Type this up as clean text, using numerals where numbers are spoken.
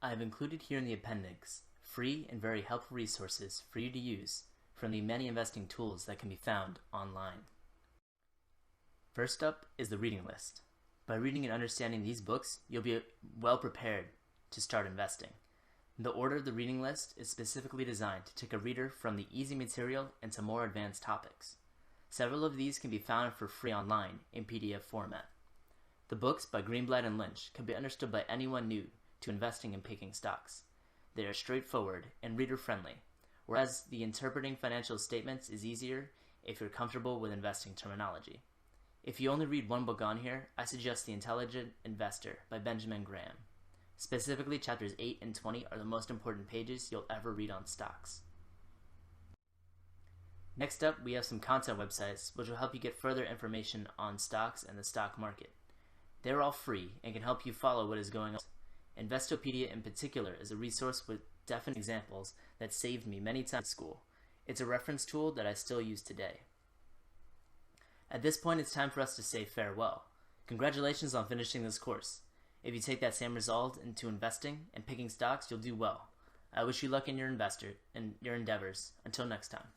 I have included here in the appendix free and very helpful resources for you to use from the many investing tools that can be found online. First up is the reading list. By reading and understanding these books, you'll be well prepared to start investing. The order of the reading list is specifically designed to take a reader from the easy material into more advanced topics. Several of these can be found for free online in PDF format. The books by Greenblatt and Lynch can be understood by anyone new to investing and picking stocks. They are straightforward and reader-friendly, whereas the interpreting financial statements is easier if you're comfortable with investing terminology. If you only read one book on here, I suggest The Intelligent Investor by Benjamin Graham. Specifically, chapters 8 and 20 are the most important pages you'll ever read on stocks. Next up, we have some content websites which will help you get further information on stocks and the stock market. They're all free and can help you follow what is going on. Investopedia in particular is a resource with definite examples that saved me many times in school. It's a reference tool that I still use today. At this point, it's time for us to say farewell. Congratulations on finishing this course. If you take that same resolve into investing and picking stocks, you'll do well. I wish you luck in your endeavors. Until next time.